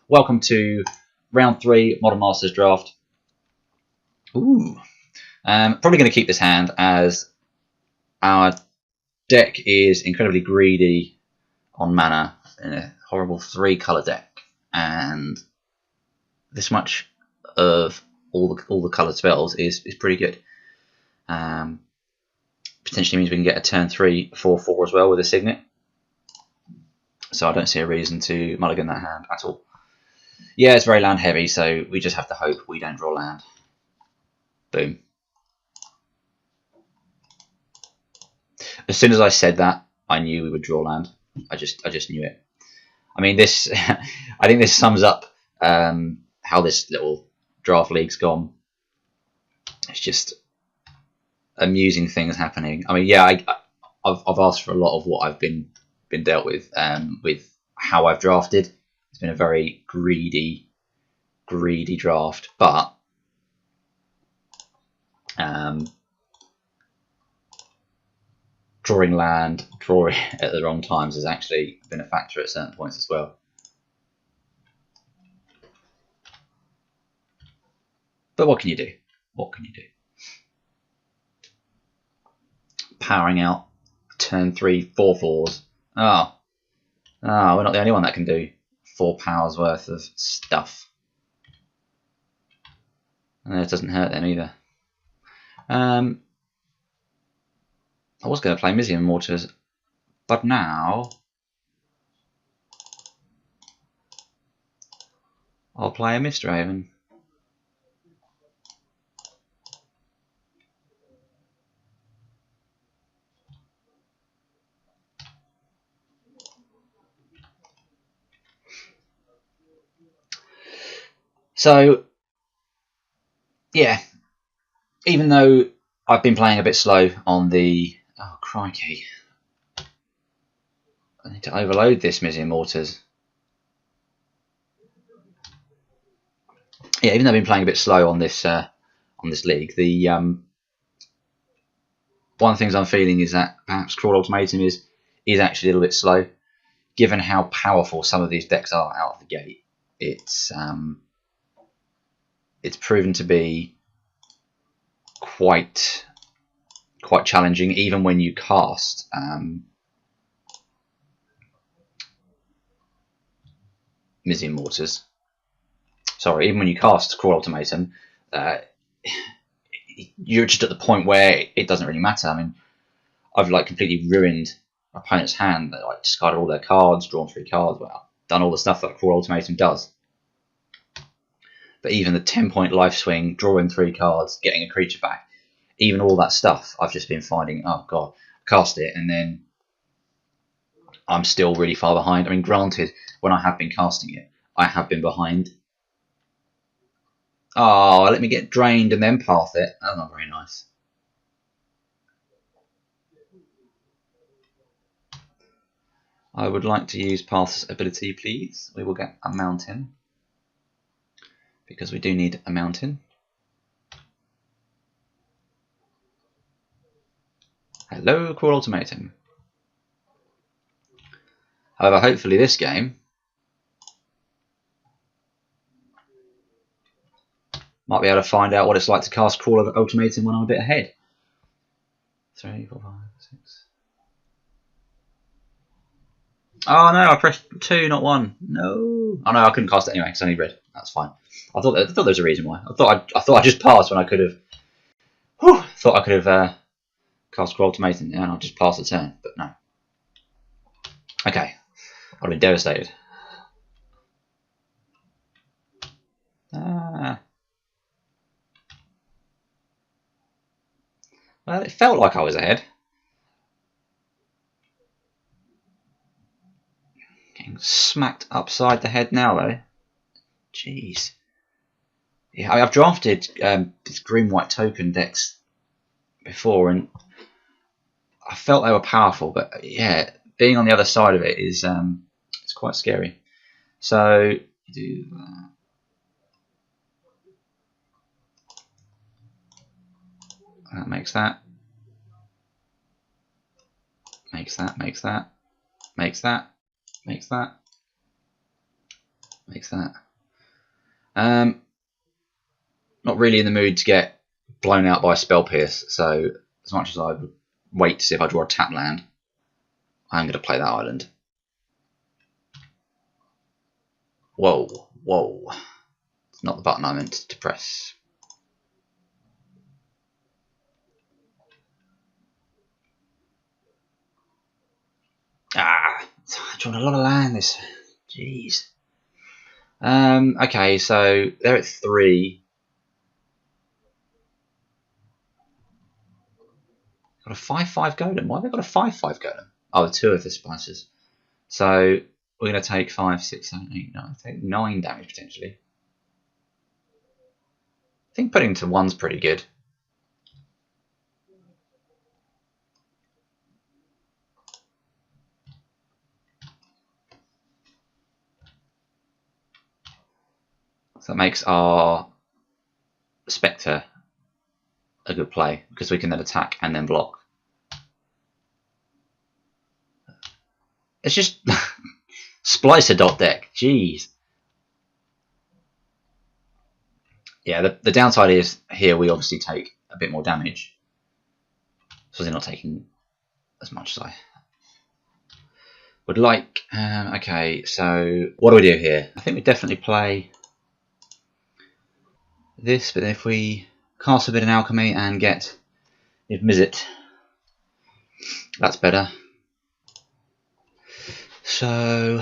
Welcome to round 3 Modern Masters draft. Ooh. Probably going to keep this hand as our deck is incredibly greedy on mana in a horrible 3-color deck, and this much of all the colored spells is pretty good. Potentially means we can get a turn 3 4/4 as well with a Signet. So I don't see a reason to mulligan that hand at all. Yeah, it's very land heavy, so we just have to hope we don't draw land. Boom. As soon as I said that, I knew we would draw land. I just knew it. I mean, this. I think this sums up how this little draft league's gone. It's just amusing things happening. I mean, yeah, I've asked for a lot of what I've been dealt with how I've drafted. It's been a very greedy draft, but drawing land, drawing at the wrong times has actually been a factor at certain points as well. But what can you do? What can you do? Powering out turn 3 4/4s. Oh, we're not the only one that can do 4 powers worth of stuff. And it doesn't hurt them either. I was going to play Mizzium Mortars, but now I'll play a Mistraven. So, yeah, even though I've been playing a bit slow on the... Oh, crikey. I need to overload this Mizzium Mortars. Yeah, even though I've been playing a bit slow on this league, the one of the things I'm feeling is that perhaps Crawl Ultimatum is actually a little bit slow, given how powerful some of these decks are out of the gate. It's proven to be quite challenging, even when you cast Mizzium Mortars. Sorry, even when you cast Crawl Ultimatum, you're just at the point where it doesn't really matter. I mean, I've like completely ruined my opponent's hand. They like discarded all their cards, drawn 3 cards, well, done all the stuff that Crawl Ultimatum does. But even the 10-point life swing, drawing 3 cards, getting a creature back, even all that stuff, I've just been finding, oh god, cast it, and then I'm still really far behind. I mean, granted, when I have been casting it, I have been behind. Oh, let me get drained and then path it. That's not very nice. I would like to use Path's ability, please. We will get a mountain, because we do need a mountain. Hello, Crawl Ultimatum. However, hopefully this game might be able to find out what it's like to cast Crawl Ultimatum when I'm a bit ahead. 3, 4, 5, 6. Oh no, I pressed 2, not 1. No. Oh no, I couldn't cast it anyway. It's only red. That's fine. I thought there was a reason why. I thought I just passed when I could have. Thought I could have cast Crawl Ultimatum, and I'll just pass the turn, but no. Okay, I'd have been devastated. Well, it felt like I was ahead. Getting smacked upside the head now, though. Jeez. Yeah, I've drafted these green-white token decks before, and I felt they were powerful, but yeah, being on the other side of it is it's quite scary. So do that. That makes that. Makes that. Makes that. Makes that. Makes that. Makes that. Not really in the mood to get blown out by Spell Pierce, so as much as I would wait to see if I draw a tap land, I'm going to play that island. Whoa, whoa. It's not the button I meant to press. Ah, I drawn a lot of land this. Jeez. Okay, so they're at 3. Got a 5/5 golem. Why have they got a 5/5 golem? Oh, 2 of the spices. So we're going to take 5, 6, 7, 8, 9. Take 9 damage potentially. I think putting to 1's pretty good. So that makes our Spectre a good play because we can then attack and then block. It's just Splicer.deck. Jeez. Yeah, the downside is here we obviously take a bit more damage. So they're not taking as much as I would like. Okay, so what do we do here? I think we definitely play this, but if we cast a bit of alchemy and get Mizzet, that's better. So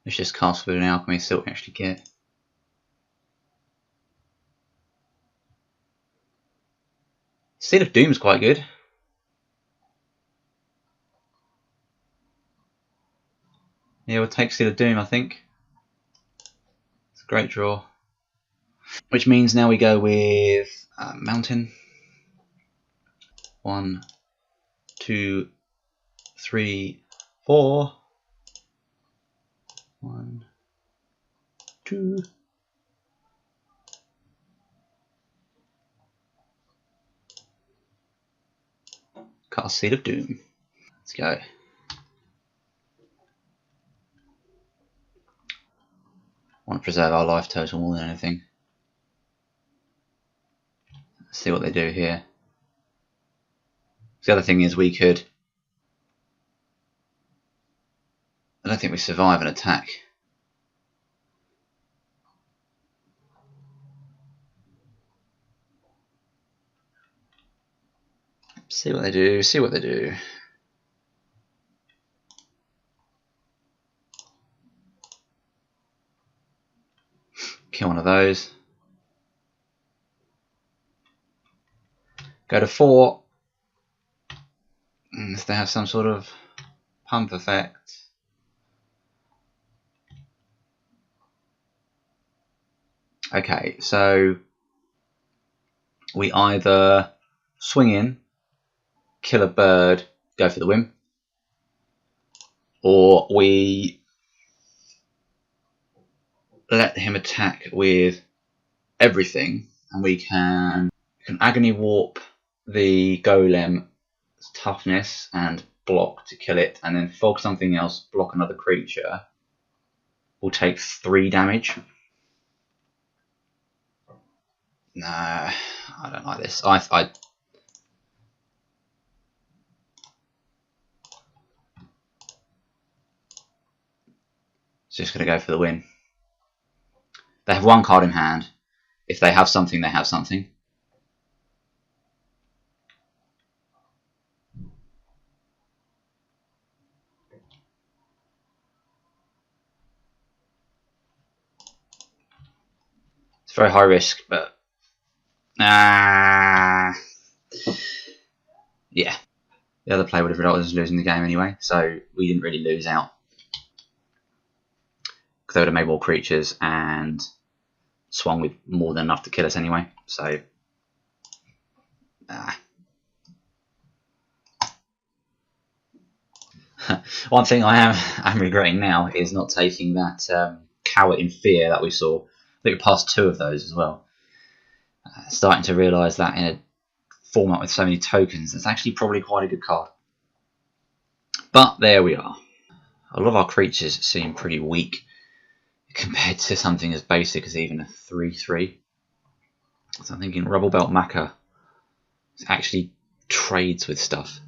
let's just cast a bit of alchemy, see what we actually get. Seed of Doom is quite good. Yeah, we'll take Seed of Doom, I think. It's a great draw. Which means now we go with Mountain. 1, 2, 3, 4. 1, 2. Cast Seed of Doom. Let's go. Want to preserve our life total more than anything. Let's see what they do here. The other thing is we could... I don't think we survive an attack. See what they do, see what they do. Kill one of those. Go to 4. If they have some sort of pump effect. Okay, so we either swing in, kill a bird, go for the win, or we let him attack with everything, and we can agony warp the golem toughness and block to kill it, and then fog something else, block another creature. We'll take 3 damage. Nah, I don't like this. I just gonna go for the win. They have 1 card in hand. If they have something, they have something. It's very high risk, but yeah. The other player would have resulted in losing the game anyway, so we didn't really lose out. Because they would have made more creatures and swung with more than enough to kill us anyway. So, one thing I'm regretting now is not taking that Coward in Fear that we saw. I think we passed 2 of those as well. Starting to realise that in a format with so many tokens, it's actually probably quite a good card. But there we are. A lot of our creatures seem pretty weak compared to something as basic as even a 3/3. So I'm thinking Rubble Belt Maca actually trades with stuff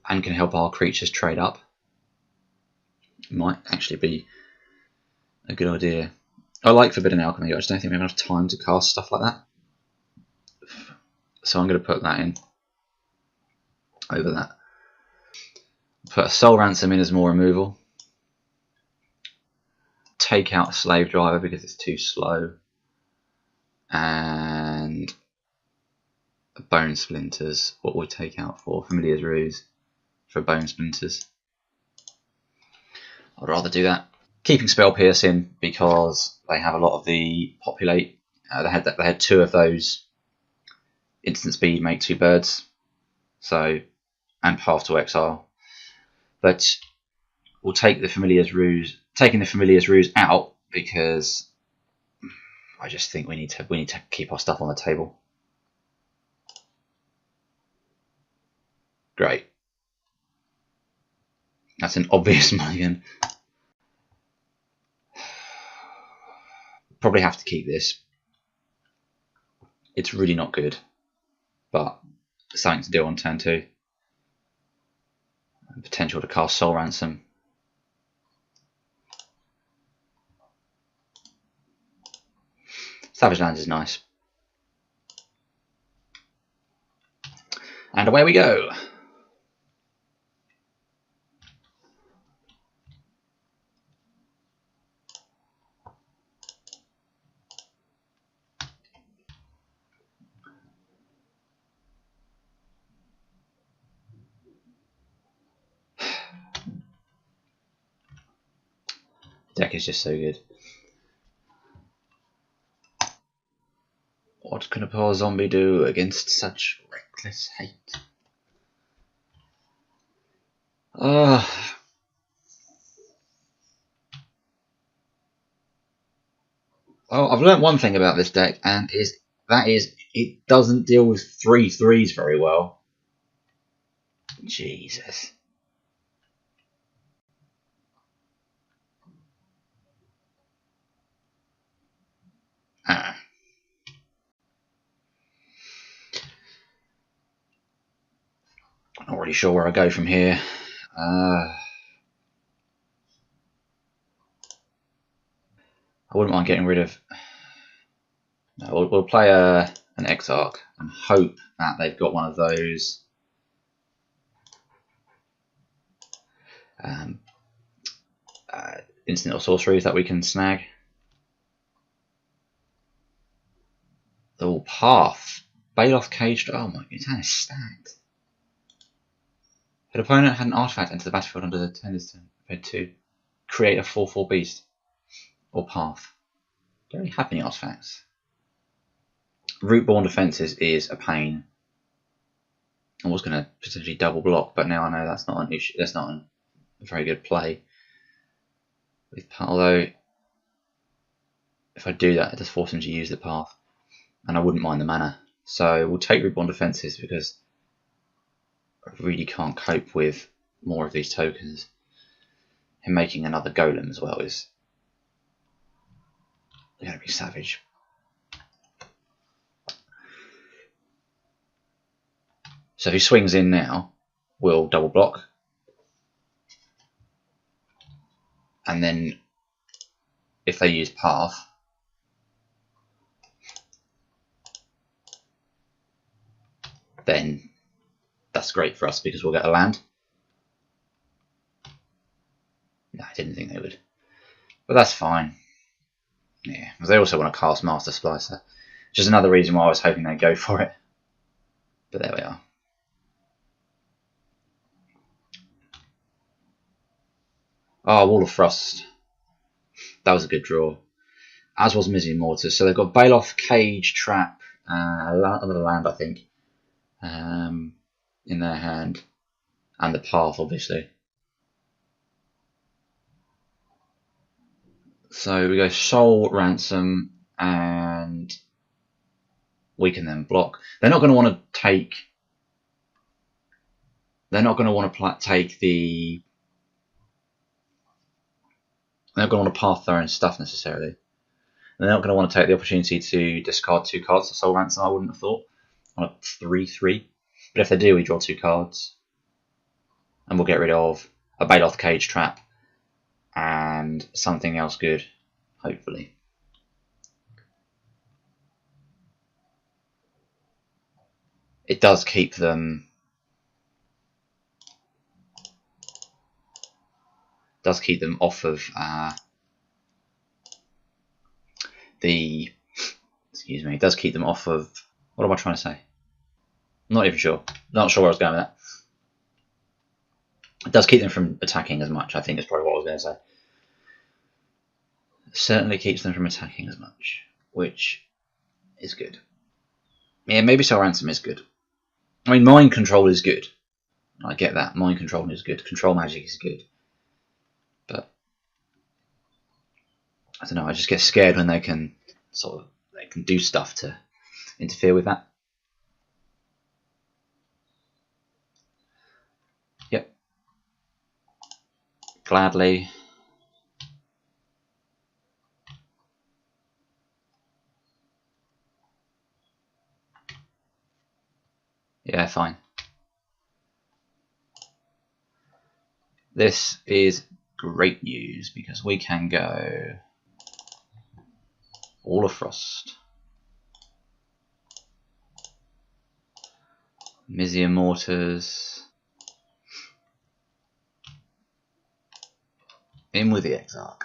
and can help our creatures trade up. Might actually be a good idea. I like Forbidden Alchemy, I just don't think we have enough time to cast stuff like that. So I'm going to put that in over that. Put a Soul Ransom in as more removal. Take out a Slave Driver because it's too slow. And Bone Splinters. What would we take out for? Familiar's Ruse for Bone Splinters. I'd rather do that. Keeping Spell Piercing because they have a lot of the populate. They had 2 of those. Instant speed, make 2 birds. So, and Path to Exile. But we'll take the Familiar's Ruse. Taking the Familiar's Ruse out because I just think we need to keep our stuff on the table. Great. That's an obvious mulligan. Probably have to keep this. It's really not good, but something to do on turn 2. Potential to cast Soul Ransom. Savage Lands is nice. And away we go. Deck is just so good. What can a poor zombie do against such reckless hate? Oh, I've learnt one thing about this deck, and that is it doesn't deal with 3/3s very well. Jesus. Ah. Not really sure where I go from here. I wouldn't mind getting rid of. No, we'll play an Exarch and hope that they've got one of those instant or sorceries that we can snag. Oh, Path. Baloth Caged. Oh my, his hand is stacked. If an opponent had an artifact enter the battlefield under the turn this turn, prepared to create a 4/4 beast or Path. Don't really have any artifacts. Rootborn Defences is a pain. I was going to potentially double block, but now I know that's not an issue. That's not a very good play. Although, if I do that, it does force him to use the Path, and I wouldn't mind the mana. So we'll take Rootborn Defences because I really can't cope with more of these tokens. Him making another Golem as well is going to be savage. So if he swings in now, we'll double block. And then if they use Path, then that's great for us because we'll get a land. No, I didn't think they would. But that's fine. Yeah, because they also want to cast Master Splicer. Which is another reason why I was hoping they'd go for it. But there we are. Oh, Wall of Frost. That was a good draw. As was Mizzy Mortis. So they've got Baloth, Cage, Trap, another land, I think, in their hand. And the Path, obviously. So we go Soul Ransom, and we can then block. They're not going to want to take they're not going to want to take the. They're not going to want to path their own stuff necessarily. They're not going to want to take the opportunity to discard 2 cards to Soul Ransom, I wouldn't have thought, on a 3/3. But if they do, we draw 2 cards. And we'll get rid of a Baloth Cage Trap and something else good, hopefully. It does keep them. Off of the. Excuse me. It does keep them off of. What am I trying to say? I'm not even sure. Not sure where I was going with that. It does keep them from attacking as much, I think is probably what I was going to say. It certainly keeps them from attacking as much, which is good. Yeah, maybe Soul Ransom is good. I mean, Mind Control is good. I get that. Mind Control is good. Control Magic is good. But I don't know, I just get scared when they can do stuff to interfere with that. Yep. Gladly. Yeah, fine. This is great news because we can go Wall of Frost, Mizzium Mortars, in with the Exarch.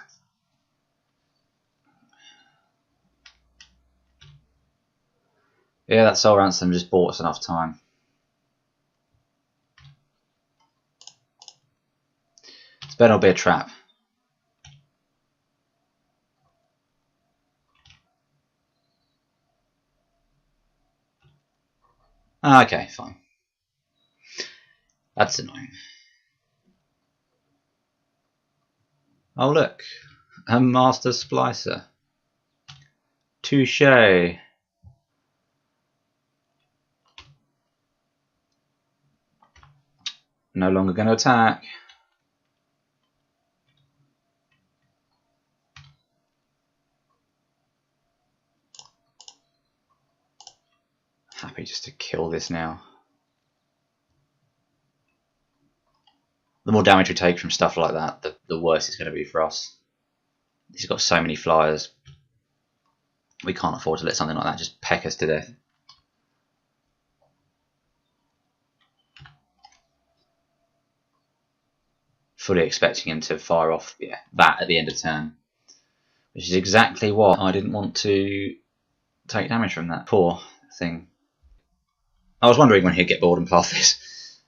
Yeah, that Soul Ransom just bought us enough time. This better not be a trap. Okay, fine. That's annoying. Oh look, a Master Splicer. Touché. No longer going to attack. Happy just to kill this now. The more damage we take from stuff like that, the worse it's going to be for us. He's got so many flyers. We can't afford to let something like that just peck us to death. Fully expecting him to fire off that at the end of turn. Which is exactly what I didn't want to take damage from that poor thing. I was wondering when he'd get bored and path this.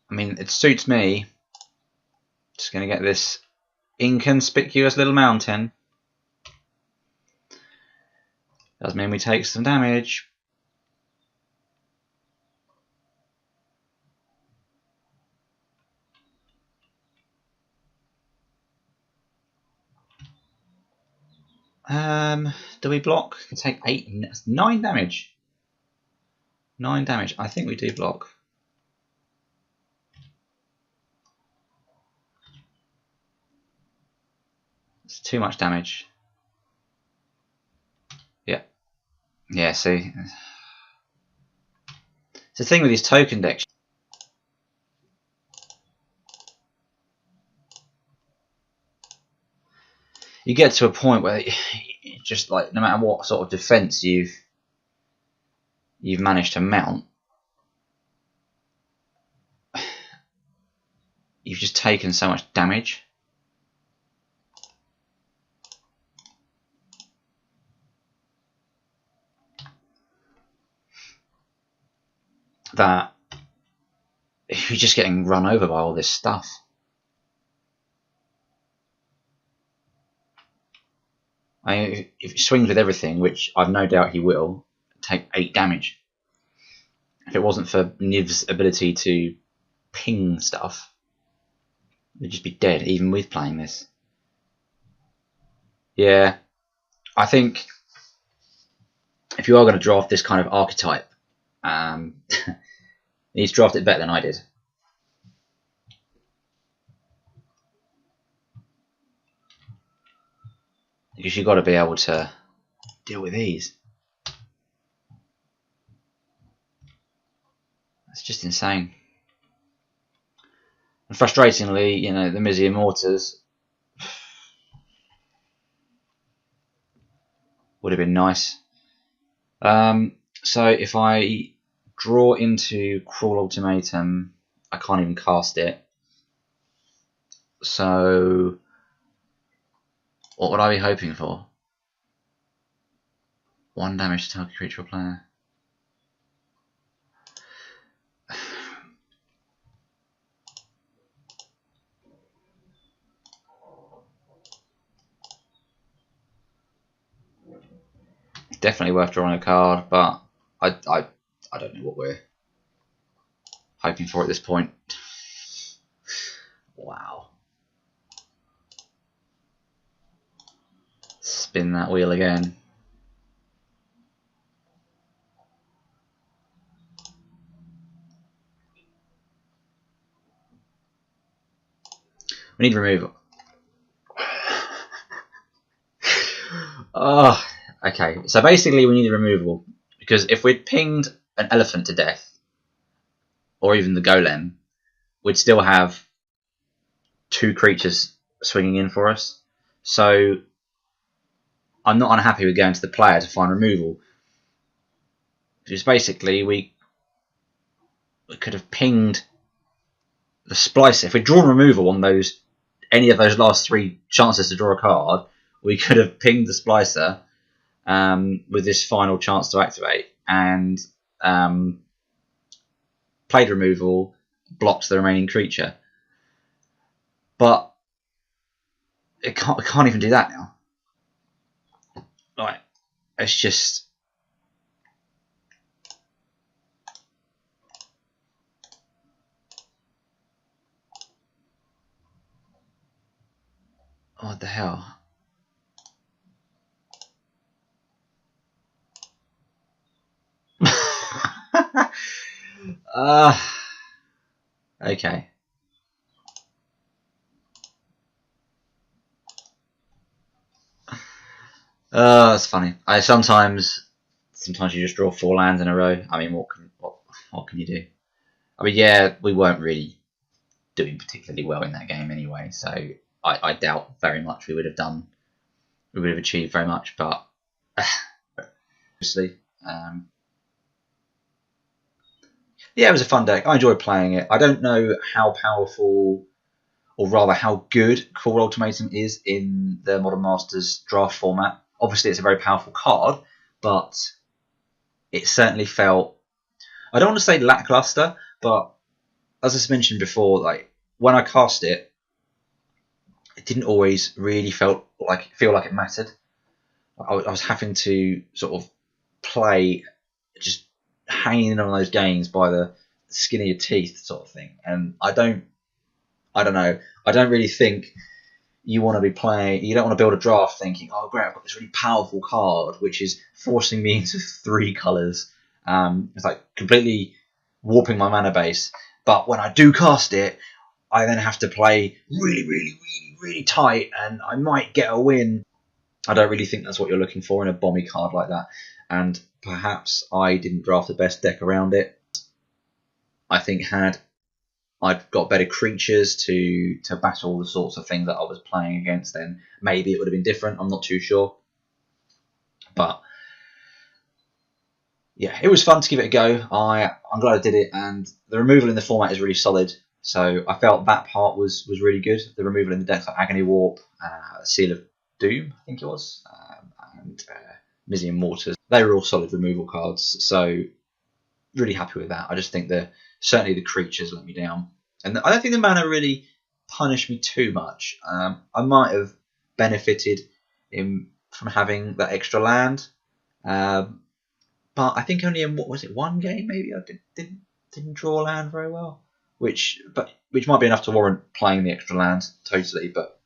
I mean, it suits me. Just going to get this inconspicuous little mountain. Does mean we take some damage. Do we block? We can take 9 damage. 9 damage. I think we do block. It's too much damage. Yeah. Yeah, see. It's the thing with these token decks. You get to a point where just like no matter what sort of defense you've managed to mount, you've just taken so much damage. That you're just getting run over by all this stuff. If he swings with everything, which I've no doubt he will, take 8 damage. If it wasn't for Niv's ability to ping stuff, we'd just be dead, even with playing this. Yeah, I think if you are going to draft this kind of archetype, you need to draft it better than I did. Because you've got to be able to deal with these. It's just insane. And frustratingly, you know, the Mizzy Immortals would have been nice. So if I draw into Cruel Ultimatum, I can't even cast it. So what would I be hoping for? 1 damage to target creature or player. Definitely worth drawing a card, but I don't know what we're hoping for at this point. Wow. Spin that wheel again. We need removal. Oh, okay. So basically we need removal, because if we'd pinged an elephant to death, or even the golem, we'd still have 2 creatures swinging in for us. So I'm not unhappy with going to the player to find removal. Because basically we could have pinged the Splicer. If we'd drawn removal on any of those last 3 chances to draw a card, we could have pinged the Splicer with this final chance to activate, and played removal, blocked the remaining creature. But we can't even do that now. Right, it's just... What the hell? Okay. That's funny. Sometimes you just draw 4 lands in a row. I mean, what can you do? I mean, yeah, we weren't really doing particularly well in that game anyway, so I doubt very much we would have achieved very much. But obviously, yeah, it was a fun deck. I enjoyed playing it. I don't know how powerful, or rather how good, Cruel Ultimatum is in the Modern Masters draft format. Obviously, it's a very powerful card, but it certainly felt, I don't want to say lackluster, but as I mentioned before, like when I cast it, it didn't always really feel like it mattered. I was having to sort of play, just hanging in on those games by the skin of your teeth, sort of thing. And I don't know. I don't really think you want to be playing. You don't want to build a draft thinking, "Oh, great! I've got this really powerful card, which is forcing me into 3 colours." It's like completely warping my mana base. But when I do cast it, I then have to play really tight, and I might get a win. I don't really think that's what you're looking for in a bomby card like that. And perhaps I didn't draft the best deck around it. I think had I'd got better creatures to battle the sorts of things that I was playing against, then maybe it would have been different. I'm not too sure. But yeah, it was fun to give it a go. I'm glad I did it, and the removal in the format is really solid. So I felt that part was really good. The removal in the decks like Agony Warp, Seal of Doom, I think it was, and Mizzy and Mortars, they were all solid removal cards. So really happy with that. I just think certainly the creatures let me down, and I don't think the mana really punished me too much. I might have benefited from having that extra land, but I think only in, what was it, 1 game maybe I didn't draw land very well, which might be enough to warrant playing the extra land totally. But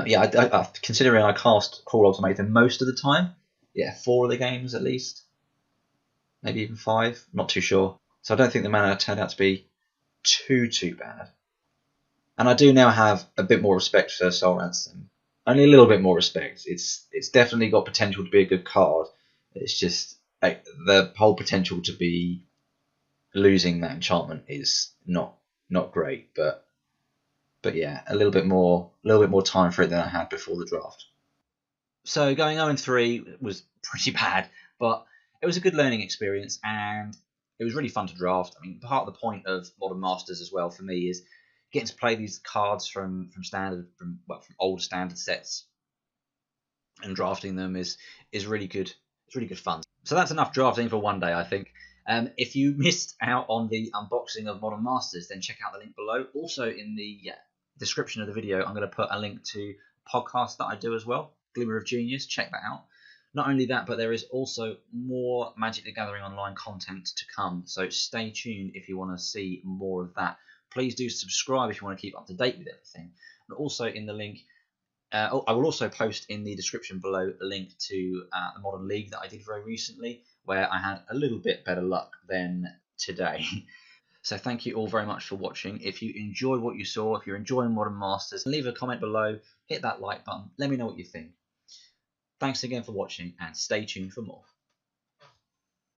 yeah, considering I cast Cruel Ultimatum most of the time, yeah, 4 of the games at least, maybe even 5. Not too sure. So I don't think the mana turned out to be too bad. And I do now have a bit more respect for Soul Ransom. Only a little bit more respect. It's definitely got potential to be a good card. It's just like, the whole potential to be losing that enchantment is not great. But yeah, a little bit more time for it than I had before the draft. So going 0-3 was pretty bad, but it was a good learning experience, and it was really fun to draft. I mean, part of the point of Modern Masters as well for me is getting to play these cards from old standard sets, and drafting them is really good. It's really good fun. So that's enough drafting for one day, I think. If you missed out on the unboxing of Modern Masters, then check out the link below. Also, in the description of the video, I'm going to put a link to a podcast that I do as well, Glimmer of Genius. Check that out. Not only that, but there is also more Magic the Gathering Online content to come. So stay tuned if you want to see more of that. Please do subscribe if you want to keep up to date with everything. And also in the link, I will also post in the description below a link to the Modern League that I did very recently, where I had a little bit better luck than today. So thank you all very much for watching. If you enjoyed what you saw, if you're enjoying Modern Masters, leave a comment below, hit that like button, let me know what you think. Thanks again for watching, and stay tuned for more.